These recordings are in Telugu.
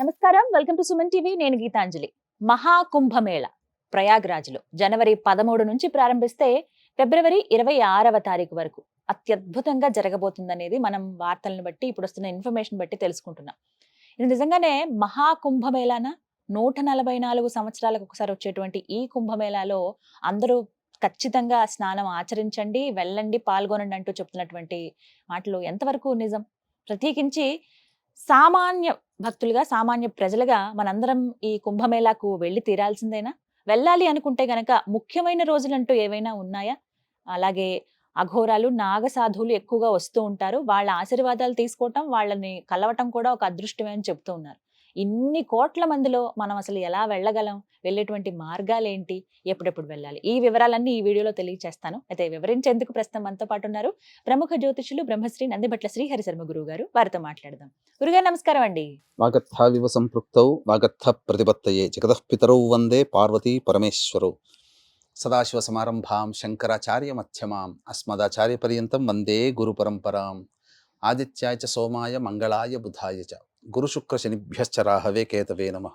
నమస్కారం, వెల్కమ్ టు సుమన్ టీవీ. నేను గీతాంజలి. మహాకుంభమేళ ప్రయాగ్రాజ్లో జనవరి 13 నుంచి ప్రారంభిస్తే ఫిబ్రవరి 26వ తారీఖు వరకు అత్యద్భుతంగా జరగబోతుందనేది మనం వార్తలను బట్టి ఇప్పుడు వస్తున్న ఇన్ఫర్మేషన్ బట్టి తెలుసుకుంటున్నాం. ఇది నిజంగానే మహాకుంభమేళానా? 144 సంవత్సరాలకు ఒకసారి వచ్చేటువంటి ఈ కుంభమేళాలో అందరూ ఖచ్చితంగా స్నానం ఆచరించండి, వెళ్ళండి, పాల్గొనండి అంటూ చెప్తున్నటువంటి మాటలు ఎంతవరకు నిజం? ప్రత్యేకించి సామాన్య భక్తులుగా, సామాన్య ప్రజలుగా మనందరం ఈ కుంభమేళాకు వెళ్ళి తీరాల్సిందేనా? వెళ్ళాలి అనుకుంటే గనక ముఖ్యమైన రోజులంటూ ఏవైనా ఉన్నాయా? అలాగే అఘోరాలు, నాగసాధువులు ఎక్కువగా వస్తూ ఉంటారు. వాళ్ళ ఆశీర్వాదాలు తీసుకోవటం, వాళ్ళని కలవటం కూడా ఒక అదృష్టమే అని చెప్తూ ఉన్నారు. ఇన్ని కోట్ల మందిలో మనం అసలు ఎలా వెళ్ళగలం? వెళ్ళేటువంటి మార్గాలేంటి? ఎప్పుడెప్పుడు వెళ్ళాలి? ఈ వివరాలన్నీ ఈ వీడియోలో తెలియజేస్తాను. అయితే వివరించేందుకు ప్రస్తుతం మనతో పాటు ఉన్నారు ప్రముఖ జ్యోతిషులు బ్రహ్మశ్రీ నందిభట్ల శ్రీహరి శర్మ గురువు గారు. వారితో మాట్లాడదాం. గురుగారు నమస్కారం అండి. వాగర్థావివ సంపృక్తౌ వాగర్థ ప్రతిపత్తయే జగతః పితరౌ వందే పార్వతీ పరమేశ్వరౌ. సదాశివ సమారంభాం శంకరాచార్య మధ్యమాం అస్మదాచార్య పర్యంతం వందే గురు పరంపరాం. ఆదిత్యాయ చ సోమాయ మంగళాయ బుధాయ చ గురు శుక్ర శనిభ్యశ్చ రాహవే కేతవే నమః.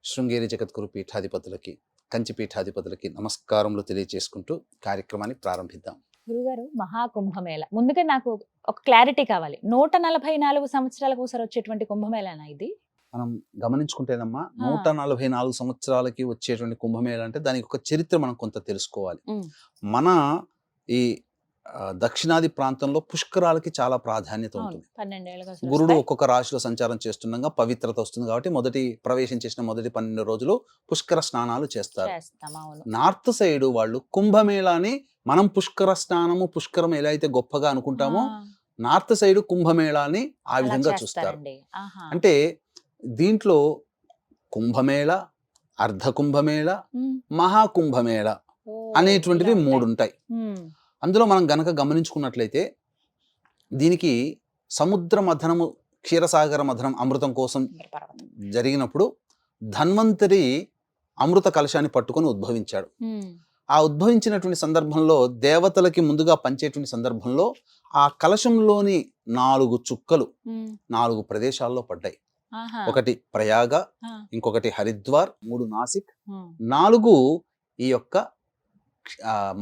శృంగేరి జగద్గురు పీఠాధిపతులకి, కంచి పీఠాధిపతులకి నమస్కారములు తెలియజేసుకుంటూ కార్యక్రమాన్ని ప్రారంభిద్దాం. గురుగారు, మహాకుంభమేళ ముందుగా నాకు ఒక క్లారిటీ కావాలి. 144 సంవత్సరాలకు ఒకసారి వచ్చేటువంటి కుంభమేళానా ఇది? మనం గమనించుకుంటేనమ్మా 144 సంవత్సరాలకి వచ్చేటువంటి కుంభమేళ అంటే దానికి ఒక చరిత్ర మనం కొంత తెలుసుకోవాలి. మన ఈ దక్షిణాది ప్రాంతంలో పుష్కరాలకి చాలా ప్రాధాన్యత ఉంటుంది. 12 ఏళ్ళకి గురుడు ఒక్కొక్క రాశిలో సంచారం చేస్తుండగా పవిత్రత వస్తుంది కాబట్టి ప్రవేశం చేసిన మొదటి 12 రోజులు పుష్కర స్నానాలు చేస్తారు. నార్త్ సైడ్ వాళ్ళు కుంభమేళాని మనం పుష్కర స్నానము, పుష్కరం ఎలా అయితే గొప్పగా అనుకుంటామో నార్త్ సైడ్ కుంభమేళాని ఆ విధంగా చూస్తారు. అంటే దీంట్లో కుంభమేళ, అర్ధ కుంభమేళ, మహాకుంభమేళ అనేటువంటివి 3 ఉంటాయి. అందులో మనం గనక గమనించుకున్నట్లయితే దీనికి సముద్ర మథనము, క్షీరసాగర మథనం అమృతం కోసం జరిగినప్పుడు ధన్వంతరి అమృత కలశాన్ని పట్టుకొని ఉద్భవించాడు. ఆ ఉద్భవించినటువంటి సందర్భంలో దేవతలకి ముందుగా పంచేటువంటి సందర్భంలో ఆ కలశంలోని 4 చుక్కలు 4 ప్రదేశాల్లో పడ్డాయి. ఒకటి ప్రయాగ, ఇంకొకటి హరిద్వార్, 3 నాసిక్, 4 ఈ యొక్క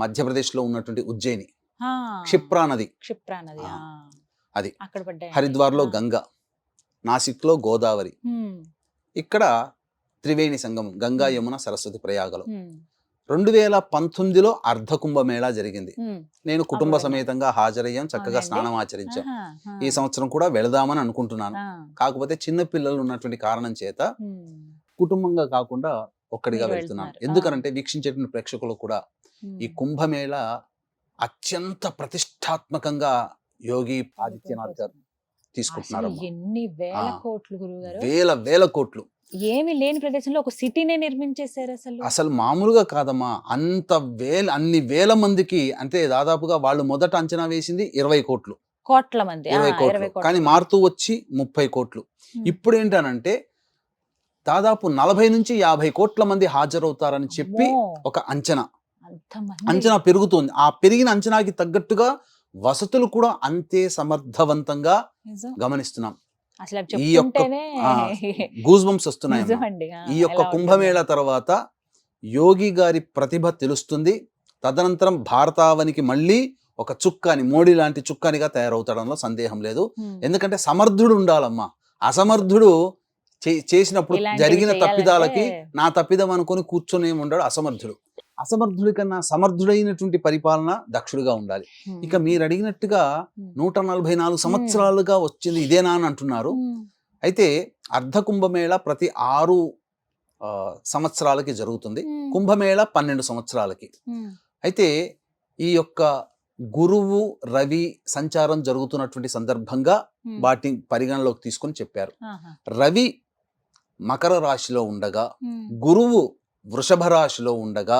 మధ్యప్రదేశ్ లో ఉన్నటువంటి ఉజ్జయిని, క్షిప్రా నది, అది హరిద్వార్ లో గంగా, నాసిక్ లో గోదావరి, ఇక్కడ త్రివేణి సంగమం గంగా, యమున, సరస్వతి ప్రయాగలో. 2019లో అర్ధ కుంభమేళా జరిగింది. నేను కుటుంబ సమేతంగా హాజరయ్యాం, చక్కగా స్నానం ఆచరించాం. ఈ సంవత్సరం కూడా వెళదామని అనుకుంటున్నాను. కాకపోతే చిన్న పిల్లలు ఉన్నటువంటి కారణం చేత కుటుంబంగా కాకుండా ఒక్కడిగా వెళ్తున్నాను. ఎందుకనంటే వీక్షించేటువంటి ప్రేక్షకులు కూడా ఈ కుంభమేళ అత్యంత ప్రతిష్టాత్మకంగా యోగి ఆదిత్యనాథ్ గారు తీసుకుంటున్నారు. వేల కోట్లు ఏమి లేని ప్రదేశంలో ఒక సిటీనే నిర్మించేశారు. అసలు మామూలుగా కాదమ్మా. అన్ని వేల మందికి, అంటే దాదాపుగా వాళ్ళు మొదట అంచనా వేసింది 20 కోట్లు, 20 కోట్లు, కానీ మారుతూ వచ్చి 30 కోట్లు. ఇప్పుడు ఏంటనంటే దాదాపు 40 నుంచి 50 కోట్ల మంది హాజరవుతారని చెప్పి ఒక అంచనా పెరుగుతుంది. ఆ పెరిగిన అంచనాకి తగ్గట్టుగా వసతులు కూడా అంతే సమర్థవంతంగా గమనిస్తున్నాం. ఈ యొక్క గూస్ బంప్స్ వస్తున్నాయి. ఈ యొక్క కుంభమేళ తర్వాత యోగి గారి ప్రతిభ తెలుస్తుంది. తదనంతరం భారతావనికి మళ్ళీ ఒక చుక్కాని, మోడీ లాంటి చుక్కానిగా తయారవుతాడంలో సందేహం లేదు. ఎందుకంటే సమర్థుడు ఉండాలమ్మా. అసమర్థుడు చేసినప్పుడు జరిగిన తప్పిదాలకి నా తప్పిదం అనుకొని కూర్చొని ఉండడు అసమర్థుడు. అసమర్థుడి కన్నా సమర్థుడైనటువంటి పరిపాలన దక్షుడిగా ఉండాలి. ఇక మీరు అడిగినట్టుగా 144 సంవత్సరాలుగా వచ్చింది ఇదేనా అని అంటున్నారు. అయితే అర్ధ కుంభమేళ ప్రతి 6 సంవత్సరాలకి జరుగుతుంది. కుంభమేళ 12 సంవత్సరాలకి. అయితే ఈ యొక్క గురువు రవి సంచారం జరుగుతున్నటువంటి సందర్భంగా వాటిని పరిగణలోకి తీసుకొని చెప్పారు. రవి మకర రాశిలో ఉండగా, గురువు వృషభ రాశిలో ఉండగా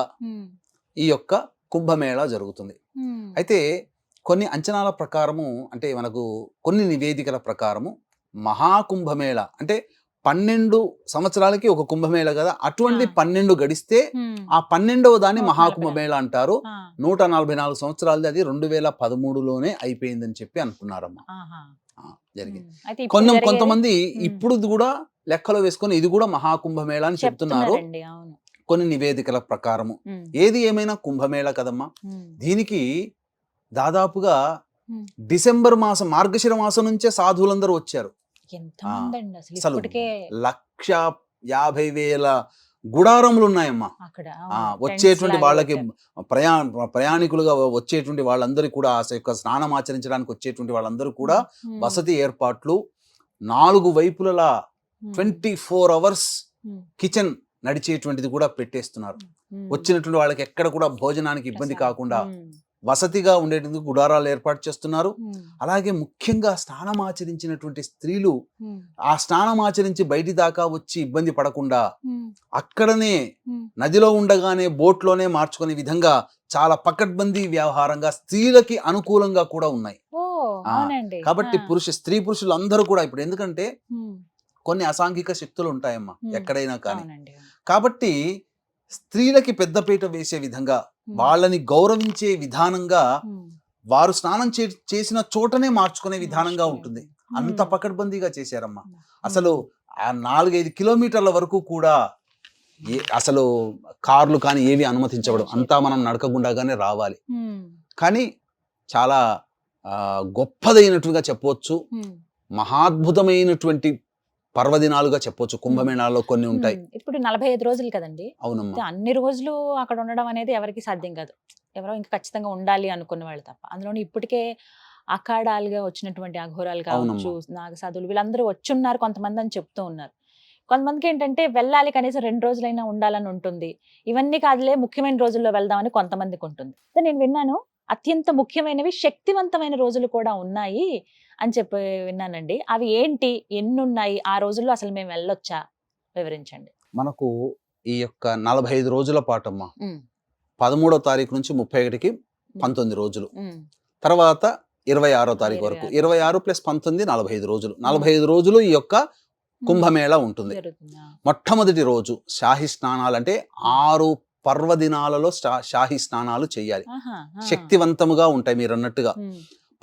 ఈ యొక్క కుంభమేళ జరుగుతుంది. అయితే కొన్ని అంచనాల ప్రకారము, అంటే మనకు కొన్ని నివేదికల ప్రకారము మహాకుంభమేళ అంటే 12 సంవత్సరాలకి ఒక కుంభమేళ కదా, అటువంటి 12 గడిస్తే ఆ 12వ దాన్ని మహాకుంభమేళ అంటారు. 144 సంవత్సరాలది అది 2013లోనే అయిపోయిందని చెప్పి అనుకున్నారమ్మా. జరిగింది. కొంతమంది ఇప్పుడు కూడా లెక్కలో వేసుకొని ఇది కూడా మహాకుంభమేళ అని చెప్తున్నారు చెప్తున్నారండి, అవును. కొన్ని నివేదికల ప్రకారము. ఏది ఏమైనా కుంభమేళ కదమ్మా. దీనికి దాదాపుగా డిసెంబర్ మాసం, మార్గశిర మాసం నుంచే సాధువులందరూ వచ్చారు. అసలు 1,50,000 గుడారములు ఉన్నాయమ్మా అక్కడ. వచ్చేటువంటి వాళ్ళకి ప్రయాణికులుగా వచ్చేటువంటి వాళ్ళందరూ కూడా ఆ యొక్క స్నానం ఆచరించడానికి వచ్చేటువంటి వాళ్ళందరూ కూడా వసతి ఏర్పాట్లు 4 వైపులలా 24 అవర్స్ కిచెన్ నడిచేటువంటిది కూడా పెట్టేస్తున్నారు. వచ్చినటువంటి వాళ్ళకి ఎక్కడ కూడా భోజనానికి ఇబ్బంది కాకుండా వసతిగా ఉండేందుకు గుడారాలు ఏర్పాటు చేస్తున్నారు. అలాగే ముఖ్యంగా స్నానం ఆచరించినటువంటి స్త్రీలు ఆ స్నానం ఆచరించి బయటి దాకా వచ్చి ఇబ్బంది పడకుండా అక్కడనే నదిలో ఉండగానే బోట్లోనే మార్చుకునే విధంగా చాలా పకడ్బందీ వ్యవహారంగా స్త్రీలకి అనుకూలంగా కూడా ఉన్నాయి. కాబట్టి స్త్రీ పురుషులు అందరూ కూడా ఇప్పుడు, ఎందుకంటే కొన్ని అసాంఘిక శక్తులు ఉంటాయమ్మా ఎక్కడైనా కానీ, కాబట్టి స్త్రీలకి పెద్దపీట వేసే విధంగా, వాళ్ళని గౌరవించే విధానంగా, వారు స్నానం చేసిన చోటనే మార్చుకునే విధానంగా ఉంటుంది. అంత పకడ్బందీగా చేశారమ్మా. అసలు 4-5 కిలోమీటర్ల వరకు కూడా అసలు కార్లు కానీ ఏవి అనుమతించబడవు. అంతా మనం నడకగుండాగానే రావాలి. కానీ చాలా గొప్పదైనట్టుగా చెప్పవచ్చు, మహాద్భుతమైనటువంటి పర్వదినాలుగా చెప్పొచ్చు. కుంభమేళాలో కొన్ని ఉంటాయి. ఇప్పుడు 45 రోజులు కదండి. అవునమ్మా. అన్ని రోజులు అక్కడ ఉండడం అనేది ఎవరికి సాధ్యం కాదు. ఎవరో ఇంకా ఖచ్చితంగా ఉండాలి అనుకున్న వాళ్ళు తప్ప. అందులోని ఇప్పటికే అఖాడాలుగా వచ్చినటువంటి అఘోరాలు కావచ్చు, నాగసాధువులు, వీళ్ళందరూ వచ్చున్నారు కొంతమంది అని చెప్తూ ఉన్నారు. కొంతమందికి ఏంటంటే వెళ్ళాలి, కనీసం 2 రోజులైనా ఉండాలని ఉంటుంది. ఇవన్నీ కాదులే, ముఖ్యమైన రోజుల్లో వెళ్దామని కొంతమందికి ఉంటుంది. నేను విన్నాను, అత్యంత ముఖ్యమైనవి శక్తివంతమైన రోజులు కూడా ఉన్నాయి అని చెప్పి విన్నానండి. అవి ఏంటి, ఎన్ని ఉన్నాయి, ఆ రోజుల్లో అసలు మేము వెళ్ళొచ్చా, వివరించండి. మనకు ఈ యొక్క 45 రోజుల పాటమ్మా, 13వ తారీఖు నుంచి 31కి 19 రోజులు, తర్వాత 26వ తారీఖు వరకు, 26 + 19 45 రోజులు. 45 రోజులు ఈ యొక్క కుంభమేళ ఉంటుంది. మొట్టమొదటి రోజు షాహి స్నానాలు, అంటే 6 పర్వదినాలలో షాహి స్నానాలు చేయాలి. శక్తివంతముగా ఉంటాయి మీరు అన్నట్టుగా.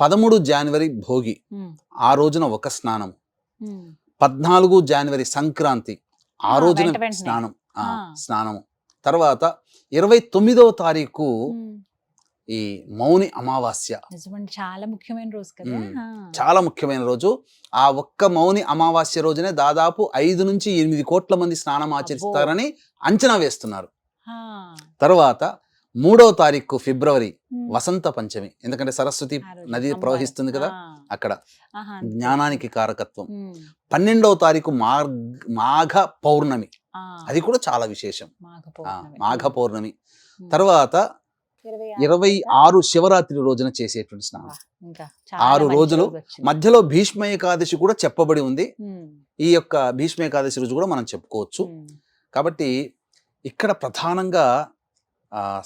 13 జనవరి భోగి, ఆ రోజున ఒక స్నానం. 14 జనవరి సంక్రాంతి, ఆ రోజున స్నానము. తర్వాత 29వ తారీఖు ఈ మౌని అమావాస్య, చాలా ముఖ్యమైన రోజు కదా. చాలా ముఖ్యమైన రోజు. ఆ ఒక్క మౌని అమావాస్య రోజునే దాదాపు 5 నుంచి 8 కోట్ల మంది స్నానం ఆచరిస్తారని అంచనా వేస్తున్నారు. తర్వాత 3వ తారీఖు ఫిబ్రవరి వసంత పంచమి, ఎందుకంటే సరస్వతి నది ప్రవహిస్తుంది కదా అక్కడ, జ్ఞానానికి కారకత్వం. 12వ తారీఖు మాఘ పౌర్ణమి, అది కూడా చాలా విశేషం, మాఘ పౌర్ణమి. తర్వాత 26 శివరాత్రి రోజున చేసేటువంటి స్నానం. 6 రోజులు మధ్యలో భీష్మ ఏకాదశి కూడా చెప్పబడి ఉంది. ఈ యొక్క భీష్మ ఏకాదశి రోజు కూడా మనం చెప్పుకోవచ్చు. కాబట్టి ఇక్కడ ప్రధానంగా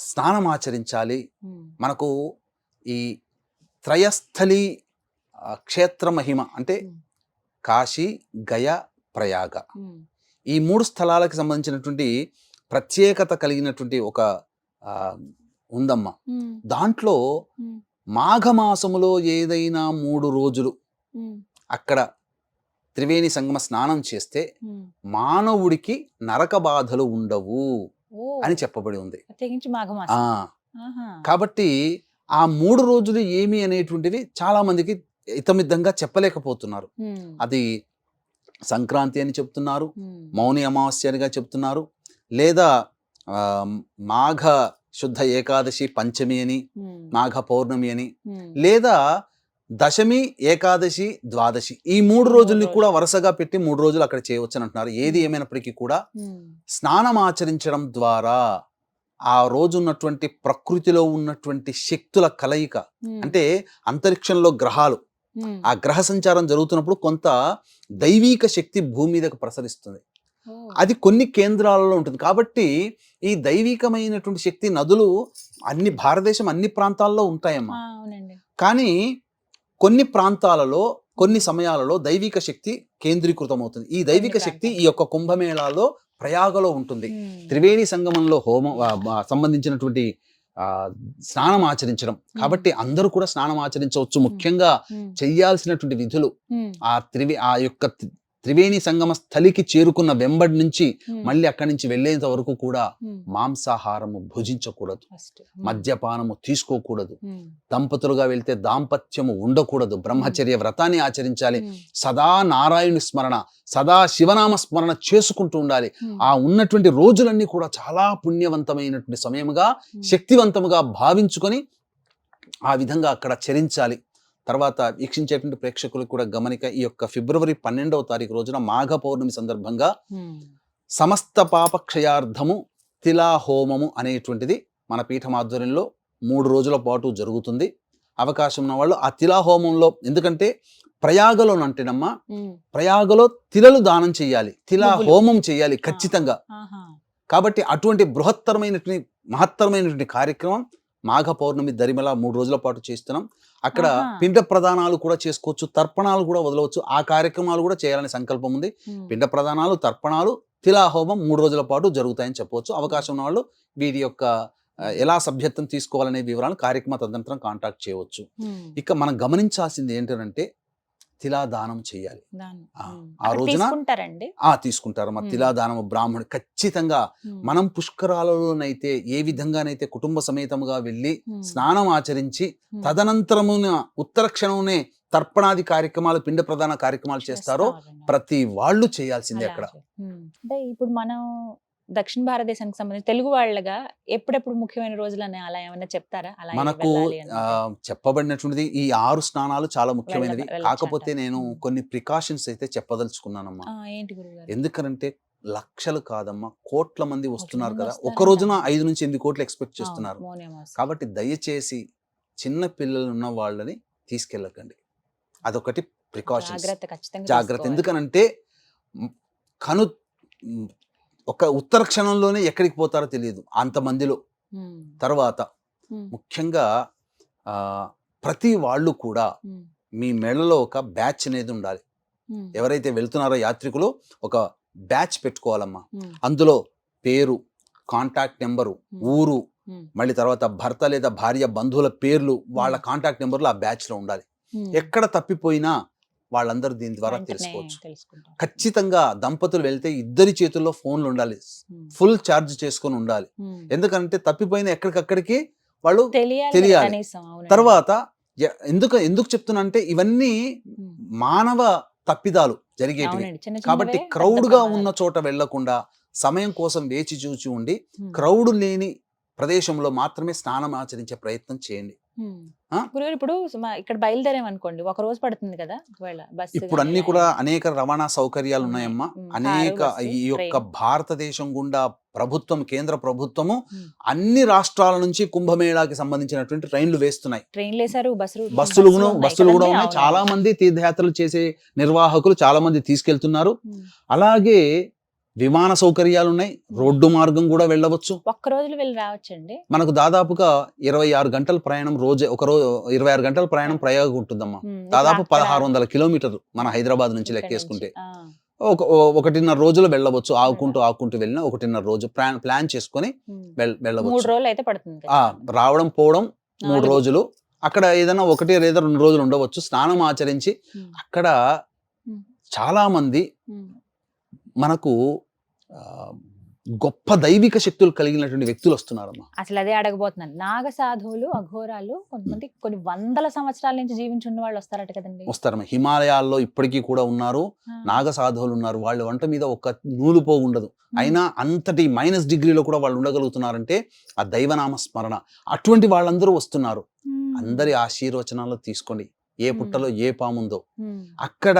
స్నానం ఆచరించాలి. మనకు ఈ త్రయస్థలి క్షేత్ర మహిమ అంటే కాశీ, గయ, ప్రయాగ, ఈ 3 స్థలాలకు సంబంధించినటువంటి ప్రత్యేకత కలిగినటువంటి ఒక ఉందమ్మా. దాంట్లో మాఘమాసములో ఏదైనా 3 రోజులు అక్కడ త్రివేణి సంగమ స్నానం చేస్తే మానవుడికి నరక బాధలు ఉండవు అని చెప్పబడి ఉంది. కాబట్టి ఆ 3 రోజులు ఏమి అనేటువంటివి చాలా మందికి ఇతమిద్దంగా చెప్పలేకపోతున్నారు. అది సంక్రాంతి అని చెప్తున్నారు, మౌని అమావాస్య అనిగా చెప్తున్నారు, లేదా మాఘ శుద్ధ ఏకాదశి పంచమి అని, మాఘ పౌర్ణమి అని, లేదా దశమి, ఏకాదశి, ద్వాదశి, ఈ 3 రోజుల్ని కూడా వరుసగా పెట్టి 3 రోజులు అక్కడ చేయవచ్చు అని అంటున్నారు. ఏది ఏమైనప్పటికీ కూడా స్నానం ఆచరించడం ద్వారా ఆ రోజు ఉన్నటువంటి ప్రకృతిలో ఉన్నటువంటి శక్తుల కలయిక, అంటే అంతరిక్షంలో గ్రహాలు, ఆ గ్రహ సంచారం జరుగుతున్నప్పుడు కొంత దైవీక శక్తి భూమి మీదకు ప్రసరిస్తుంది. అది కొన్ని కేంద్రాలలో ఉంటుంది. కాబట్టి ఈ దైవికమైనటువంటి శక్తి నదులు భారతదేశం అన్ని ప్రాంతాల్లో ఉంటాయమ్మా. కానీ కొన్ని ప్రాంతాలలో కొన్ని సమయాలలో దైవిక శక్తి కేంద్రీకృతం అవుతుంది. ఈ దైవిక శక్తి ఈ యొక్క కుంభమేళాలో ప్రయాగలో ఉంటుంది. త్రివేణి సంగమంలో సంబంధించినటువంటి స్నానం ఆచరించడం. కాబట్టి అందరూ కూడా స్నానం ఆచరించవచ్చు. ముఖ్యంగా చెయ్యాల్సినటువంటి విధులు ఆ యొక్క త్రివేణి సంగమ స్థలికి చేరుకున్న వెంబడి నుంచి మళ్ళీ అక్కడి నుంచి వెళ్ళేంత వరకు కూడా మాంసాహారము భుజించకూడదు, మద్యపానము తీసుకోకూడదు, దంపతులుగా వెళ్తే దాంపత్యము ఉండకూడదు, బ్రహ్మచర్య వ్రతాన్ని ఆచరించాలి, సదా నారాయణుని స్మరణ, సదా శివనామ స్మరణ చేసుకుంటూ ఉండాలి. ఆ ఉన్నటువంటి రోజులన్నీ కూడా చాలా పుణ్యవంతమైనటువంటి సమయముగా, శక్తివంతముగా భావించుకొని ఆ విధంగా అక్కడ చరించాలి. తర్వాత వీక్షించేటువంటి ప్రేక్షకులకు కూడా గమనిక, ఈ యొక్క ఫిబ్రవరి 12వ తారీఖు రోజున మాఘ పౌర్ణమి సందర్భంగా సమస్త పాపక్షయార్థము తిలా హోమము అనేటువంటిది మన పీఠం ఆధ్వర్యంలో 3 రోజుల పాటు జరుగుతుంది. అవకాశం ఉన్న వాళ్ళు ఆ తిలా హోమంలో, ఎందుకంటే ప్రయాగలో అంటేనమ్మా, ప్రయాగలో తిలలు దానం చేయాలి, తిలా హోమం చేయాలి ఖచ్చితంగా. కాబట్టి అటువంటి బృహత్తరమైనటువంటి మహత్తరమైనటువంటి కార్యక్రమం మాఘ పౌర్ణమి దరిమల 3 రోజుల పాటు చేస్తున్నాం. అక్కడ పిండ ప్రదానాలు కూడా చేసుకోవచ్చు, తర్పణాలు కూడా వదలవచ్చు. ఆ కార్యక్రమాలు కూడా చేయాలనే సంకల్పం ఉంది. పిండ ప్రదానాలు, తర్పణాలు, తిలాహోమం 3 రోజుల పాటు జరుగుతాయని చెప్పవచ్చు. అవకాశం ఉన్న వాళ్ళు వీరి యొక్క ఎలా సభ్యత్వం తీసుకోవాలనే వివరాలు కార్యక్రమ తదనంతరం కాంటాక్ట్ చేయవచ్చు. ఇక మనం గమనించాల్సింది ఏంటంటే తిలాదానం చేయాలి. ఆ రోజున తీసుకుంటారు తిలాదానం. బ్రాహ్మణుడు ఖచ్చితంగా మనం పుష్కరాలలోనైతే ఏ విధంగానైతే కుటుంబ సమేతముగా వెళ్ళి స్నానం ఆచరించి తదనంతరమున ఉత్తర క్షణమునే తర్పణాది కార్యక్రమాలు, పిండ ప్రధాన కార్యక్రమాలు చేస్తారో ప్రతి వాళ్ళు చేయాల్సిందే అక్కడ. అంటే ఇప్పుడు మనం దక్షిణ భారతదేశానికి సంబంధించి తెలుగు వాళ్ళగా ఎప్పుడెప్పుడు ముఖ్యమైన రోజులని అలా ఏమైనా చెప్తారా? మనకు చెప్పబడినటువంటిది ఈ 6 స్నానాలు చాలా ముఖ్యమైనవి. కాకపోతే నేను కొన్ని ప్రికాషన్స్ అయితే చెప్పదలుచుకున్నానమ్మా. ఎందుకంటే లక్షలు కాదమ్మా, కోట్ల మంది వస్తున్నారు కదా, ఒక రోజున 5 నుంచి 8 కోట్లు ఎక్స్పెక్ట్ చేస్తున్నారు. కాబట్టి దయచేసి చిన్న పిల్లలు ఉన్న వాళ్ళని తీసుకెళ్ళకండి. అదొకటి ప్రికాషన్స్, జాగ్రత్త. ఎందుకనంటే ఒక ఉత్తర క్షణంలోనే ఎక్కడికి పోతారో తెలియదు అంతమందిలో. తర్వాత ముఖ్యంగా ప్రతి వాళ్ళు కూడా మీ మెడలో ఒక బ్యాచ్ అనేది ఉండాలి. ఎవరైతే వెళ్తున్నారో యాత్రికులు ఒక బ్యాచ్ పెట్టుకోవాలమ్మా. అందులో పేరు, కాంటాక్ట్ నెంబరు, ఊరు, మళ్ళీ తర్వాత భర్త లేదా భార్య బంధువుల పేర్లు, వాళ్ళ కాంటాక్ట్ నెంబర్లు ఆ బ్యాచ్ లో ఉండాలి. ఎక్కడ తప్పిపోయినా వాళ్ళందరూ దీని ద్వారా తెలుసుకోవచ్చు. ఖచ్చితంగా దంపతులు వెళ్తే ఇద్దరి చేతుల్లో ఫోన్లు ఉండాలి, ఫుల్ ఛార్జ్ చేసుకొని ఉండాలి. ఎందుకంటే తప్పిపోయిన ఎక్కడికక్కడికి వాళ్ళు తెలియాలి. తర్వాత ఎందుకు చెప్తున్నా అంటే ఇవన్నీ మానవ తప్పిదాలు జరిగేటివి. కాబట్టి క్రౌడ్ గా ఉన్న చోట వెళ్లకుండా సమయం కోసం వేచి చూచి ఉండి క్రౌడ్ లేని ప్రదేశంలో మాత్రమే స్నానం ఆచరించే ప్రయత్నం చేయండి. ఇప్పుడు ఇక్కడ బయలుదేరామనుకోండి, ఒక రోజు పడుతుంది కదా. ఇప్పుడు అన్ని కూడా అనేక రవాణా సౌకర్యాలు ఉన్నాయమ్మా. అనేక ఈ యొక్క భారతదేశం గుండా ప్రభుత్వం, కేంద్ర ప్రభుత్వము అన్ని రాష్ట్రాల నుంచి కుంభమేళాకి సంబంధించినటువంటి ట్రైన్లు వేస్తున్నాయి. బస్సులు కూడా ఉన్నాయి. చాలా మంది తీర్థయాత్రలు చేసే నిర్వాహకులు చాలా మంది తీసుకెళ్తున్నారు. అలాగే విమాన సౌకర్యాలు ఉన్నాయి, రోడ్డు మార్గం కూడా వెళ్ళవచ్చు. ఒక్క రోజులో వెళ్ళి రావచ్చండి. మనకు దాదాపుగా 26 గంటల ప్రయాణం, ఒక రోజు 26 గంటల ప్రయాణం ప్రయాగ ఉంటుందమ్మా. దాదాపు 1600 కిలోమీటర్లు మన హైదరాబాద్ నుంచి లెక్కేసుకుంటే 1.5 రోజులు వెళ్ళవచ్చు. ఆకుంటూ వెళ్ళిన 1.5 రోజు ప్లాన్ చేసుకొని వెళ్ళవచ్చు. 3 రోజులు అయితే పడుతుంది. రావడం పోవడం 3 రోజులు. అక్కడ ఏదైనా 1 లేదా 2 రోజులు ఉండవచ్చు. స్నానం ఆచరించి అక్కడ చాలా మంది మనకు గొప్ప దైవిక శక్తులు కలిగినటువంటి వ్యక్తులు వస్తున్నారమ్మా. అసలు అదే అడగబోతున్నాను. నాగ సాధువులు, అఘోరాలు కొంతమంది కొన్ని వందల సంవత్సరాల నుంచి జీవించున్న వాళ్ళు వస్తారట కదండి. వస్తారమ్మా. హిమాలయాల్లో ఇప్పటికీ కూడా ఉన్నారు నాగ సాధువులు ఉన్నారు. వాళ్ళ వంట మీద ఒక నూలు పోగు ఉండదు. అయినా అంతటి -డిగ్రీలో కూడా వాళ్ళు ఉండగలుగుతున్నారంటే ఆ దైవనామ స్మరణ. అటువంటి వాళ్ళందరూ వస్తున్నారు. అందరి ఆశీర్వచనాలు తీసుకోండి. ఏ పుట్టలో ఏ పాముందో. అక్కడ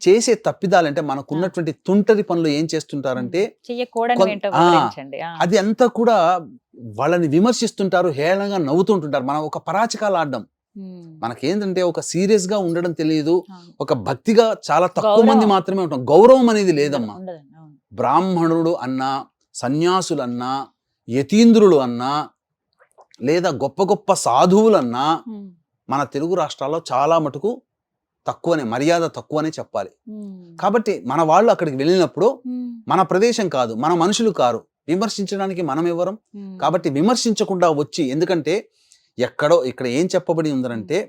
చేసే తప్పిదాలంటే మనకున్నటువంటి తుంటరి పనులు ఏం చేస్తుంటారంటే అది అంతా కూడా వాళ్ళని విమర్శిస్తుంటారు, హేళనగా నవ్వుతుంటుంటారు. మనం ఒక పరాచకాలు ఆడడం, మనకేంటంటే ఒక సీరియస్ గా ఉండడం తెలియదు, ఒక భక్తిగా చాలా తక్కువ మంది మాత్రమే ఉంటాం. గౌరవం అనేది లేదమ్మా. బ్రాహ్మణుడు అన్నా, సన్యాసులు అన్నా, యతీంద్రులు అన్నా, లేదా గొప్ప గొప్ప సాధువులన్నా మన తెలుగు రాష్ట్రాల్లో చాలా మటుకు తక్కువనే, మర్యాద తక్కువనే చెప్పాలి. కాబట్టి మన వాళ్ళు అక్కడికి వెళ్ళినప్పుడు మన ప్రదేశం కాదు, మన మనుషులు కారు, విమర్శించడానికి మనం ఎవరం. కాబట్టి విమర్శించకుండా వచ్చి, ఎందుకంటే ఇక్కడ ఏం చెప్పబడి ఉందంటే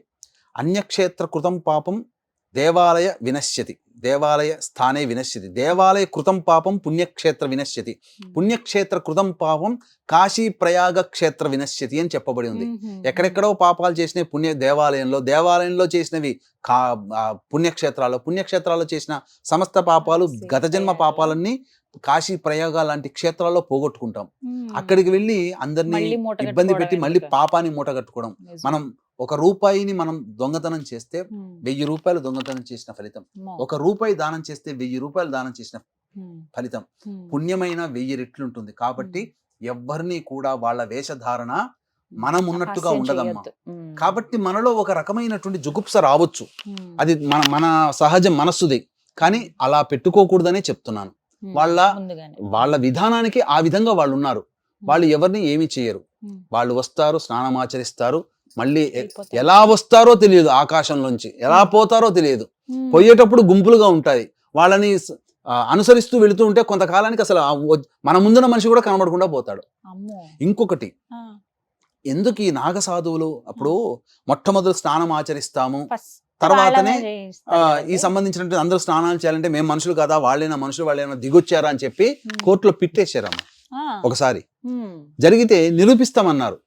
అన్యక్షేత్ర కృతం పాపం దేవాలయ వినశ్యతి, దేవాలయ స్థానే వినశ్యతి, దేవాలయ కృతం పాపం పుణ్యక్షేత్ర వినశ్యతి, పుణ్యక్షేత్ర కృతం పాపం కాశీ ప్రయాగ క్షేత్ర వినశ్యతి అని చెప్పబడి ఉంది. ఎక్కడెక్కడో పాపాలు చేసిన దేవాలయంలో చేసినవి పుణ్యక్షేత్రాల్లో చేసిన సమస్త పాపాలు గత జన్మ పాపాలన్నీ కాశీ ప్రయాగ లాంటి క్షేత్రాల్లో పోగొట్టుకుంటాం. అక్కడికి వెళ్ళి అందరినీ ఇబ్బంది పెట్టి మళ్ళీ పాపాన్ని మూట కట్టుకోవడం. మనం ₹1 మనం దొంగతనం చేస్తే 1000 రూపాయలు దొంగతనం చేసిన ఫలితం, ₹1 దానం చేస్తే 1000 రూపాయలు దానం చేసిన ఫలితం, పుణ్యమైన 1000 రెట్లు ఉంటుంది. కాబట్టి ఎవ్వరినీ కూడా వాళ్ళ వేషధారణ మనం ఉన్నట్టుగా ఉండదమ్మా. కాబట్టి మనలో ఒక రకమైనటువంటి జుగుప్స రావచ్చు, అది మన సహజ మనస్సుది. కానీ అలా పెట్టుకోకూడదనే చెప్తున్నాను. వాళ్ళ విధానానికి ఆ విధంగా వాళ్ళు ఉన్నారు. వాళ్ళు ఎవరిని ఏమి చేయరు. వాళ్ళు వస్తారు, స్నానం ఆచరిస్తారు, మళ్ళీ ఎలా వస్తారో తెలియదు, ఆకాశంలోంచి ఎలా పోతారో తెలియదు. పోయేటప్పుడు గుంపులుగా ఉంటాయి. వాళ్ళని అనుసరిస్తూ వెళుతూ ఉంటే కొంతకాలానికి అసలు మన ముందున్న మనిషి కూడా కనబడకుండా పోతాడు. ఇంకొకటి, ఎందుకు ఈ నాగ సాధువులు అప్పుడు మొట్టమొదటి స్నానం ఆచరిస్తాము, తర్వాతనే ఈ సంబంధించినటువంటి అందరూ స్నానాలు చేయాలంటే మేము మనుషులు కదా, వాళ్ళైనా మనుషులు, వాళ్ళైనా దిగొచ్చారా అని చెప్పి కోర్టులో పిట్టేశారమ్మ. ఒకసారి జరిగితే నిరూపిస్తామన్నారు.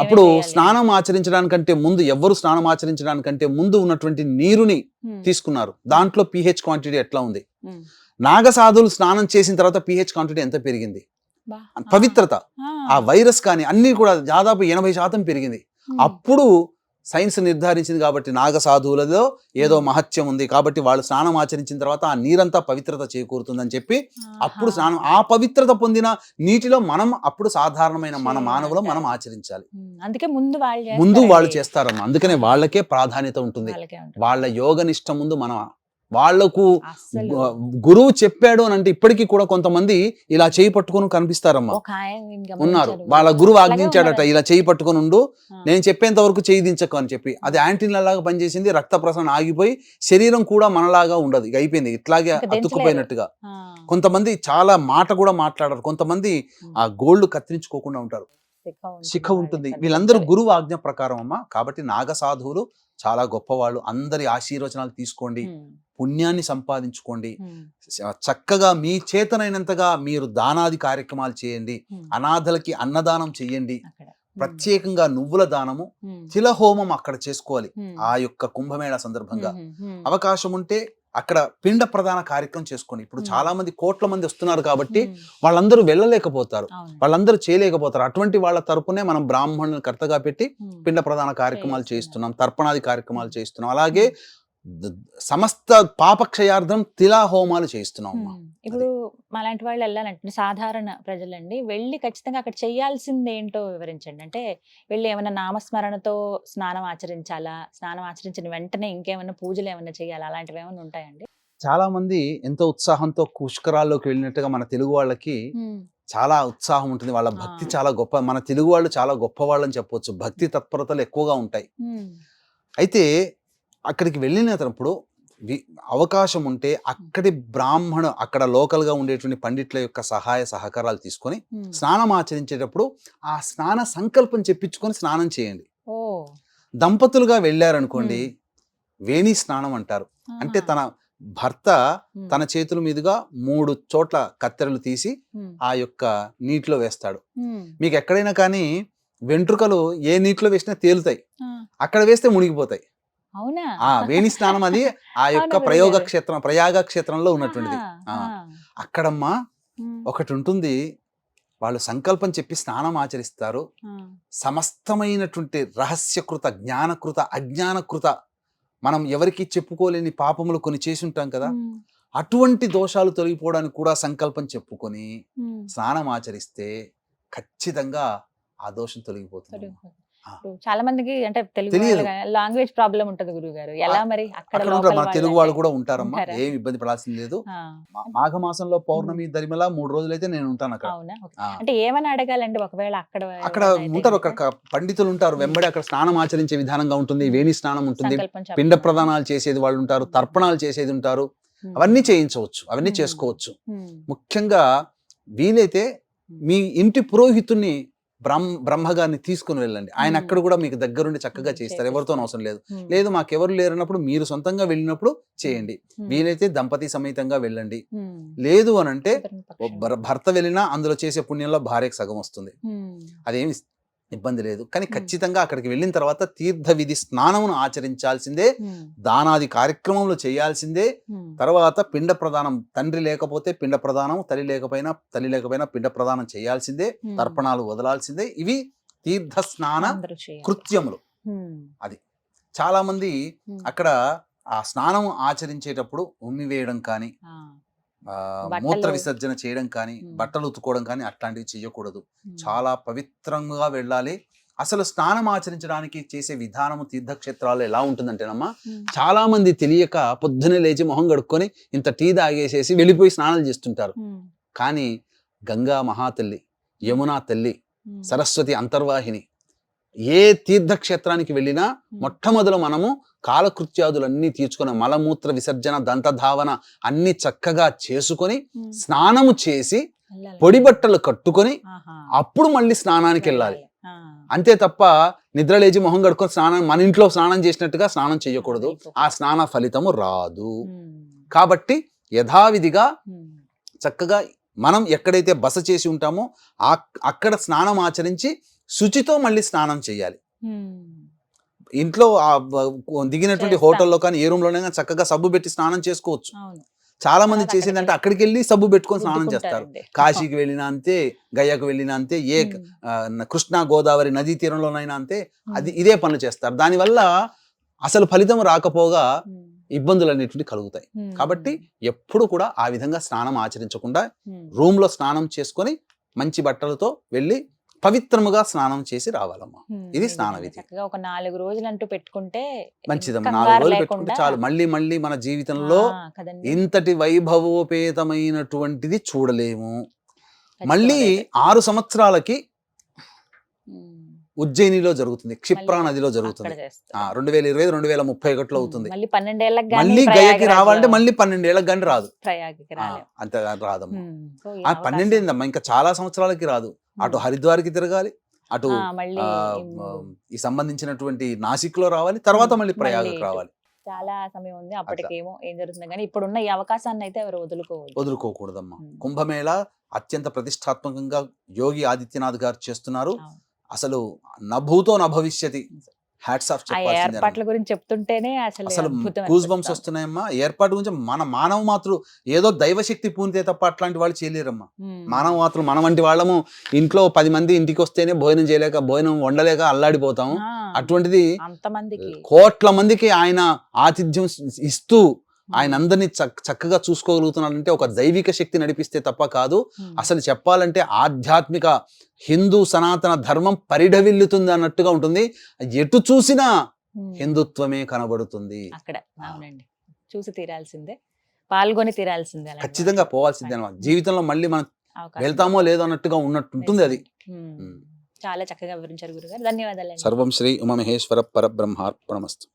అప్పుడు స్నానం ఆచరించడానికంటే ముందు, ఎవ్వరు స్నానం ఆచరించడానికంటే ముందు ఉన్నటువంటి నీరుని తీసుకున్నారు. దాంట్లో pH క్వాంటిటీ ఎట్లా ఉంది. నాగ సాధువులు స్నానం చేసిన తర్వాత pH క్వాంటిటీ ఎంత పెరిగింది, పవిత్రత, ఆ వైరస్ కానీ అన్ని కూడా దాదాపు 80% పెరిగింది. అప్పుడు సైన్స్ నిర్ధారించింది. కాబట్టి నాగ సాధువులలో ఏదో మహత్యం ఉంది, కాబట్టి వాళ్ళు స్నానం ఆచరించిన తర్వాత ఆ నీరంతా పవిత్రత చేకూరుతుందని చెప్పి అప్పుడు స్నానం, ఆ పవిత్రత పొందిన నీటిలో మనం అప్పుడు సాధారణమైన మన మానవులు మనం ఆచరించాలి. అందుకే ముందు వాళ్ళు చేస్తారమ్మా. అందుకనే వాళ్ళకే ప్రాధాన్యత ఉంటుంది. వాళ్ళ యోగనిష్ట ముందు మనం, వాళ్లకు గురువు చెప్పాడు అని అంటే ఇప్పటికీ కూడా కొంతమంది ఇలా చేయి పట్టుకొని కనిపిస్తారమ్మా, ఉన్నారు. వాళ్ళ గురువు ఆజ్ఞించాడట, ఇలా చేయి పట్టుకొని ఉండు, నేను చెప్పేంత వరకు చేయి దించకు అని చెప్పి. అది యాంటీన్లాగా పనిచేసింది. రక్త ప్రసరణ ఆగిపోయి శరీరం కూడా మనలాగా ఉండదు, ఇక అయిపోయింది, ఇట్లాగే అతుక్కుపోయినట్టుగా. కొంతమంది చాలా మాట కూడా మాట్లాడరు. కొంతమంది ఆ గోల్డ్ కత్తిరించుకోకుండా ఉంటారు, శిఖ ఉంటుంది. వీళ్ళందరూ గురువు ఆజ్ఞ ప్రకారం అమ్మా. కాబట్టి నాగ సాధువులు చాలా గొప్పవాళ్ళు. అందరి ఆశీర్వచనాలు తీసుకోండి, పుణ్యాన్ని సంపాదించుకోండి. చక్కగా మీ చేతనైనంతగా మీరు దానాది కార్యక్రమాలు చేయండి. అనాథలకి అన్నదానం చెయ్యండి. ప్రత్యేకంగా నువ్వుల దానము, తిలహోమం అక్కడ చేసుకోవాలి. ఆ యొక్క కుంభమేళ సందర్భంగా అవకాశం ఉంటే అక్కడ పిండ ప్రధాన కార్యక్రమం చేసుకోండి. ఇప్పుడు చాలా మంది, కోట్ల మంది వస్తున్నారు కాబట్టి వాళ్ళందరూ వెళ్ళలేకపోతారు, వాళ్ళందరూ చేయలేకపోతారు. అటువంటి వాళ్ళ తరపునే మనం బ్రాహ్మణులను కర్తగా పెట్టి పిండ ప్రధాన కార్యక్రమాలు చేస్తున్నాం, తర్పణాది కార్యక్రమాలు చేస్తున్నాం. అలాగే సమస్త పాపక్షయార్థం తిలా హోమాలు చేస్తున్నాం. ఇప్పుడు అలాంటి వాళ్ళు వెళ్ళాలంటే సాధారణ ప్రజలండి వెళ్ళి ఖచ్చితంగా అక్కడ చేయాల్సింది ఏంటో వివరించండి. అంటే వెళ్ళి ఏమైనా నామస్మరణతో స్నానం ఆచరించాలా, స్నానం ఆచరించిన వెంటనే ఇంకేమైనా పూజలు ఏమైనా చేయాలా, అలాంటివి ఏమైనా ఉంటాయండి? చాలా మంది ఎంతో ఉత్సాహంతో పుష్కరాల్లోకి వెళ్ళినట్టుగా మన తెలుగు వాళ్ళకి చాలా ఉత్సాహం ఉంటుంది. వాళ్ళ భక్తి చాలా గొప్ప. మన తెలుగు వాళ్ళు చాలా గొప్ప వాళ్ళని చెప్పొచ్చు. భక్తి తత్పరతలు ఎక్కువగా ఉంటాయి. అయితే అక్కడికి వెళ్ళినప్పుడు అవకాశం ఉంటే అక్కడి అక్కడ లోకల్ గా ఉండేటువంటి పండిట్ల యొక్క సహాయ సహకారాలు తీసుకొని స్నానం ఆచరించేటప్పుడు ఆ స్నాన సంకల్పం చెప్పించుకొని స్నానం చేయండి. దంపతులుగా వెళ్ళారనుకోండి, వేణి స్నానం అంటారు. అంటే తన భర్త తన చేతుల మీదుగా 3 చోట్ల కత్తెరలు తీసి ఆ యొక్క నీటిలో వేస్తాడు. మీకు ఎక్కడైనా కానీ వెంట్రుకలు ఏ నీటిలో వేసినా తేలుతాయి, అక్కడ వేస్తే మునిగిపోతాయి. వేణి స్నానం అది ఆ యొక్క ప్రయాగ క్షేత్రంలో ఉన్నటువంటిది. అక్కడమ్మా ఒకటి ఉంటుంది, వాళ్ళు సంకల్పం చెప్పి స్నానం ఆచరిస్తారు. సమస్తమైనటువంటి రహస్యకృత, జ్ఞానకృత, అజ్ఞానకృత, మనం ఎవరికి చెప్పుకోలేని పాపములు కొన్ని చేసి ఉంటాం కదా, అటువంటి దోషాలు తొలగిపోవడానికి కూడా సంకల్పం చెప్పుకొని స్నానం ఆచరిస్తే ఖచ్చితంగా ఆ దోషం తొలగిపోతుంది. చాలా మందికి అంటే లాంగ్వేజ్ ప్రాబ్లం ఉంటది గురువు గారు, ఎలా మరి? అక్కడ మన తెలుగు వాళ్ళు కూడా ఉంటారమ్మా, ఏం ఇబ్బంది పడాల్సింది లేదు. మాఘ మాసంలో పౌర్ణమి దరిమిలా 3 రోజులైతే నేను ఉంటాను అక్కడ. అంటే ఏమని అడగాలండి ఒకవేళ అక్కడ ఉంటారు, ఒక పండితులు ఉంటారు వెంబడి. అక్కడ స్నానం ఆచరించే విధానంగా ఉంటుంది, వేణి స్నానం ఉంటుంది, పిండ ప్రదానాలు చేసేది వాళ్ళు ఉంటారు, తర్పణాలు చేసేది ఉంటారు. అవన్నీ చేయించవచ్చు, అవన్నీ చేసుకోవచ్చు. ముఖ్యంగా వీలైతే మీ ఇంటి పురోహితుణ్ణి బ్రహ్మగారిని తీసుకుని వెళ్ళండి. ఆయన అక్కడ కూడా మీకు దగ్గరుండి చక్కగా చేస్తారు, ఎవరితో అవసరం లేదు. లేదు మాకెవరు లేరన్నప్పుడు మీరు సొంతంగా వెళ్ళినప్పుడు చేయండి. వీలైతే దంపతి సమేతంగా వెళ్ళండి. లేదు అని అంటే భర్త వెళ్ళినా అందులో చేసే పుణ్యంలో భార్యకు సగం వస్తుంది, అదేమి ఇబ్బంది లేదు. కానీ ఖచ్చితంగా అక్కడికి వెళ్ళిన తర్వాత తీర్థ విధి స్నానమును ఆచరించాల్సిందే, దానాది కార్యక్రమంలో చేయాల్సిందే. తర్వాత పిండ ప్రదానం, తండ్రి లేకపోతే పిండ ప్రదానం, తల్లి లేకపోయినా పిండ ప్రదానం చేయాల్సిందే, తర్పణాలు వదలాల్సిందే. ఇవి తీర్థ స్నాన కృత్యములు. అది చాలా మంది అక్కడ ఆ స్నానం ఆచరించేటప్పుడు ఉమ్మి వేయడం కానీ, మూత్ర విసర్జన చేయడం కానీ, బట్టలు ఉతుకోవడం కానీ అట్లాంటివి చేయకూడదు. చాలా పవిత్రంగా వెళ్ళాలి. అసలు స్నానం ఆచరించడానికి చేసే విధానము తీర్థక్షేత్రాల్లో ఎలా ఉంటుందంటేనమ్మా, చాలా మంది తెలియక పొద్దునే లేచి మొహం కడుక్కొని ఇంత టీ తాగేసేసి వెళ్ళిపోయి స్నానాలు చేస్తుంటారు. కానీ గంగా మహాతల్లి, యమునా తల్లి, సరస్వతి అంతర్వాహిని, ఏ తీర్థక్షేత్రానికి వెళ్ళినా మొట్టమొదలు మనము కాలకృత్యాదులన్నీ తీర్చుకొని మలమూత్ర విసర్జన దంతధావన అన్ని చక్కగా చేసుకొని స్నానము చేసి పొడి బట్టలు కట్టుకొని అప్పుడు మళ్ళీ స్నానానికి వెళ్ళాలి. అంతే తప్ప నిద్రలేచి మొహం కడుక్కొని స్నానం, మన ఇంట్లో స్నానం చేసినట్టుగా స్నానం చేయకూడదు. ఆ స్నాన ఫలితము రాదు. కాబట్టి యథావిధిగా చక్కగా మనం ఎక్కడైతే బస చేసి ఉంటామో అక్కడ స్నానం ఆచరించి శుచితో మళ్ళీ స్నానం చేయాలి. ఇంట్లో దిగినటువంటి హోటల్లో కానీ ఏ రూమ్ లోనే చక్కగా సబ్బు పెట్టి స్నానం చేసుకోవచ్చు. చాలా మంది చేసిందంటే అక్కడికి వెళ్ళి సబ్బు పెట్టుకొని స్నానం చేస్తారు. కాశీకి వెళ్ళినా అంతే, గయాకు వెళ్ళినా అంతే, ఏ కృష్ణా గోదావరి నదీ తీరంలోనైనా అంతే, ఇదే పనులు చేస్తారు. దానివల్ల అసలు ఫలితం రాకపోగా ఇబ్బందులు అనేటువంటి కలుగుతాయి. కాబట్టి ఎప్పుడు కూడా ఆ విధంగా స్నానం ఆచరించకుండా రూమ్ లో స్నానం చేసుకొని మంచి బట్టలతో వెళ్ళి పవిత్రముగా స్నానం చేసి రావాలమ్మా. ఇది స్నాన విధి. ఒక 4 రోజులు అంటూ పెట్టుకుంటే మంచిదమ్మా. 4 రోజులు పెట్టుకుంటే చాలు. మళ్ళీ మన జీవితంలో ఇంతటి వైభవోపేతమైనటువంటిది చూడలేము. మళ్ళీ 6 సంవత్సరాలకి ఉజ్జయినిలో జరుగుతుంది, క్షిప్రా నదిలో జరుగుతుంది. 2020 2031 అవుతుంది. మళ్ళీ గయకి రావాలంటే మళ్ళీ 12 ఏళ్ళకి కానీ రాదు, అంత రాదమ్మా. 12 ఏందమ్మా, ఇంకా చాలా సంవత్సరాలకి రాదు. అటు హరిద్వార్కి తిరగాలి, అటు ఈ సంబంధించినటువంటి నాసిక్ లో రావాలి, తర్వాత మళ్ళీ ప్రయాగకు రావాలి. చాలా సమయం ఉంది. అప్పటికేమో ఏం జరుగుతుంది కానీ ఇప్పుడున్న ఈ అవకాశాన్ని అయితే ఎవరు వదులుకోకూడదమ్మా. కుంభమేళ అత్యంత ప్రతిష్టాత్మకంగా యోగి ఆదిత్యనాథ్ గారు చేస్తున్నారు. అసలు నభూతో నభవిష్యతి. హ్యాట్స్ ఆఫ్ చెప్పాల్సిందే. ఏర్పాట్ల గురించి చెప్తుంటేనే అసలు గూస్ బంప్స్ వస్తున్నాయమ్మా. ఏర్పాటు గురించి మన మానవ మాత్రం ఏదో దైవశక్తి పూనితే తప్ప అట్లాంటి వాళ్ళు చేయలేరమ్మా. మానవ మాత్రం మన వంటి వాళ్ళము ఇంట్లో 10 మంది ఇంటికి వస్తేనే భోజనం వండలేక అల్లాడిపోతాము. అటువంటిది కోట్ల మందికి ఆయన ఆతిథ్యం ఇస్తూ ఆయన అందరినీ చక్కగా చూసుకోగలుగుతున్నాడంటే ఒక దైవిక శక్తి నడిపిస్తే తప్ప కాదు. అసలు చెప్పాలంటే ఆధ్యాత్మిక హిందూ సనాతన ధర్మం పరిఢవిల్లుతుంది అన్నట్టుగా ఉంటుంది. ఎటు చూసినా హిందుత్వమే కనబడుతుంది. అక్కడ అవునండి, చూసి తీరాల్సిందే, పాల్గొని తీరాల్సిందే, ఖచ్చితంగా పోవాల్సిందే అన్నమాట. జీవితంలో మళ్ళీ మనం వెళ్తామో లేదో అన్నట్టుగా ఉన్నట్టుంటుంది అది. చాలా చక్కగా వివరించారు గురుగారు. ధన్యవాదాలు. సర్వం శ్రీ ఉమామహేశ్వర పరబ్రహ్మార్పణమస్తు.